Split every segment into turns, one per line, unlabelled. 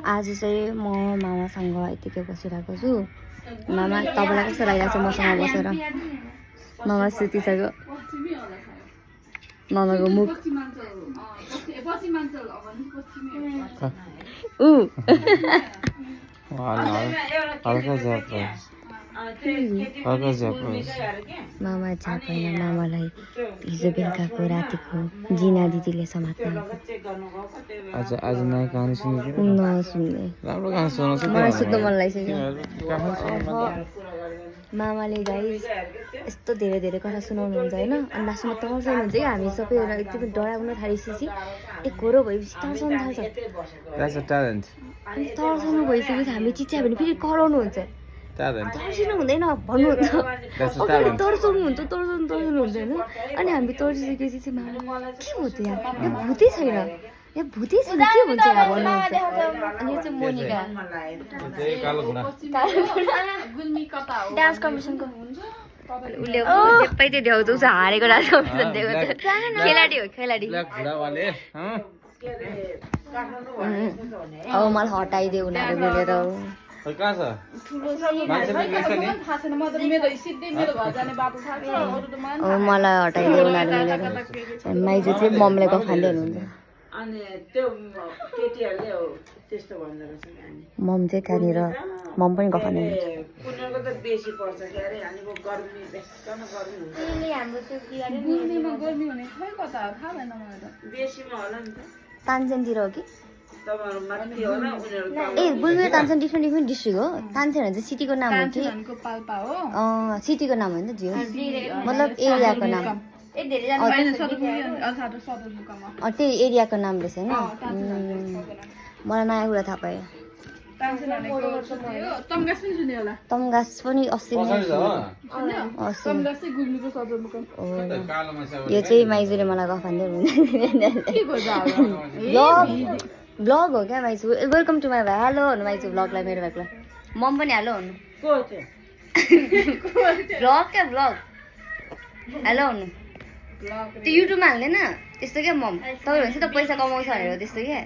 आज चाहिँ म मामासँग यतिकै बसिरहेको छु। मामा तपाईँलाई कस्तो लागिरहेको छ मसँग बसेर? मामा सुतिसक्यो। मामाको मुख मामा झ्याप होइन, मामालाई हिजो बेलुकाको रातिको जिना दिदीले समात्नु।
आज नयाँ कहानी सुन्ने
नसुन्ने
राम्रो कहानी सुनाउँछ
मलाई सुत्नु मन लागिसक्यो। मामाले गाइस यस्तो धेरै धेरै कुरा सुनाउनुहुन्छ होइन, अनि लास्टमा तर्साउनुहुन्छ कि हामी सबैजना एकदमै डराउन थालिसकेपछि एकहोरो भएपछि तर्साउनु थाल्छ।
That's a talent.
अनि तर्साउनु भइसकेपछि हामी चिच्यायो भने फेरि कराउनुहुन्छ।
Talent.
तर्सिनु हुँदैन भन्नुहुन्छ।
That's a
अगाडि
talent.
तर्साउनुहुन्छ तर्साउनुहुन्छ होइन, अनि हामी तर्सिसकेपछि चाहिँ मामा के हो त यहाँ, यहाँ भूतै छैन, यहाँ भूतै छैन, के हुन्छ यहाँ भन्नुहुन्छ। अनि यो चाहिँ मोनिका
कालो घुँडा
डान्स कम्पिटिसनको उसले सबै त्यो देखाउँछ, उसो हारेको डान्स कम्पिटिसन देखाउँछ। खेलाडी हो खेलाडी।
घुँडावाले
अब मलाई हटाइदियो उनीहरू मिलेर।
कहाँ छ मान्छेले देख्छ नि
अब मलाई हटाइदियो उनीहरू मिलेर। माइजू चाहिँ ममले गफान्दै हुनुहुन्छ। मम चाहिँ त्यहाँनिर मम पनि गफान्दै हुनुहुन्छ। तानसेनतिर हो कि ए Gulmi Tansen different different district हो। तानसेन चाहिँ सिटीको नाम हो कि सिटीको नाम होइन जियो, मतलब एरियाको नाम। त्यही एरियाको नाम रहेछ होइन। मलाई नयाँ कुरा थाहा पायो। तमगास पनि 80 यो चाहिँ माइजूले मलाई गफान्दै हुनुहुन्छ। ब्लग हो क्या माइजू। वेलकम टु माई भाइ। हेलो हुनु माइजू ब्लगलाई, मेरो भाइलाई। मम पनि हेलो हुनु। ब्लग क्या ब्लग हेलो हुनु। त्यो युट्युबमा हाल्दैन त्यस्तो क्या मम। तपाईँहरू भन्छ त पैसा कमाउँछ भनेर त्यस्तो क्या।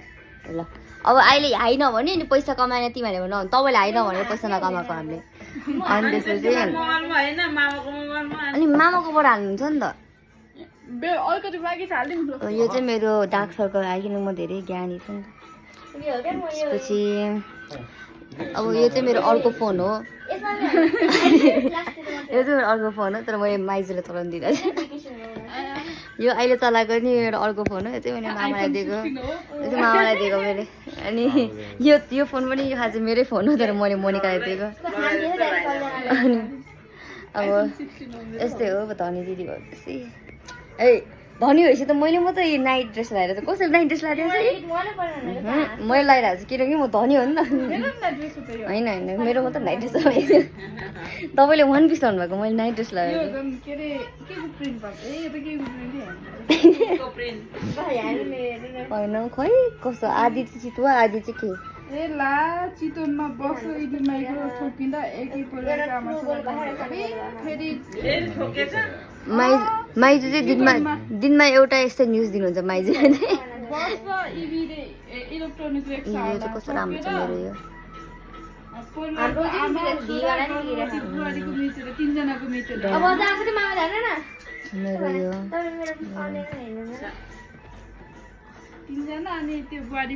ल अब अहिले हाई नभने अनि पैसा कमाएन तिमीहरूले भन्नु, तपाईँले हाई नभनेर पैसा नकमाएको हामीले। अनि त्यसपछि अनि मामाकोबाट हाल्नुहुन्छ नि त। यो चाहिँ मेरो डार्क सर्कल आइकन म धेरै ज्ञानी छु नि त। त्यसपछि अब यो चाहिँ मेरो अर्को फोन हो। यो चाहिँ मेरो अर्को फोन हो, तर मैले माइजूले चलाउनु दिँदा यो अहिले चलाएको नि मेरो अर्को फोन हो। यो चाहिँ मैले मामालाई दिएको, यो चाहिँ मामालाई दिएको मैले। अनि यो फोन पनि यो चाहिँ मेरै फोन हो, तर मैले मोनिकालाई दिएको। अनि अब यस्तै हो धनी दिदी भयो त्यसै। ए धनी भएपछि त मैले मात्रै नाइट ड्रेस लगाएर चाहिँ कसैले नाइट ड्रेस लगाइदिएको छ? मैले लगाइरहेको छु किनकि म धनी हो नि त। होइन होइन मेरो मात्रै नाइट ड्रेस लगाइदियो। तपाईँले वान पिस भन्नुभएको, मैले नाइट ड्रेस लगाएको। होइन खै कस्तो आधी चाहिँ चितुवा आधी चाहिँ के
चितवनमा बस्यो ठोकिँदा
माइजू चाहिँ दिनमा एउटा यस्तै न्युज दिनुहुन्छ माइजू चाहिँ। कस्तो राम्रो छ मेरो यो। मेरो यो
तिनजना अनि त्यो बुहारी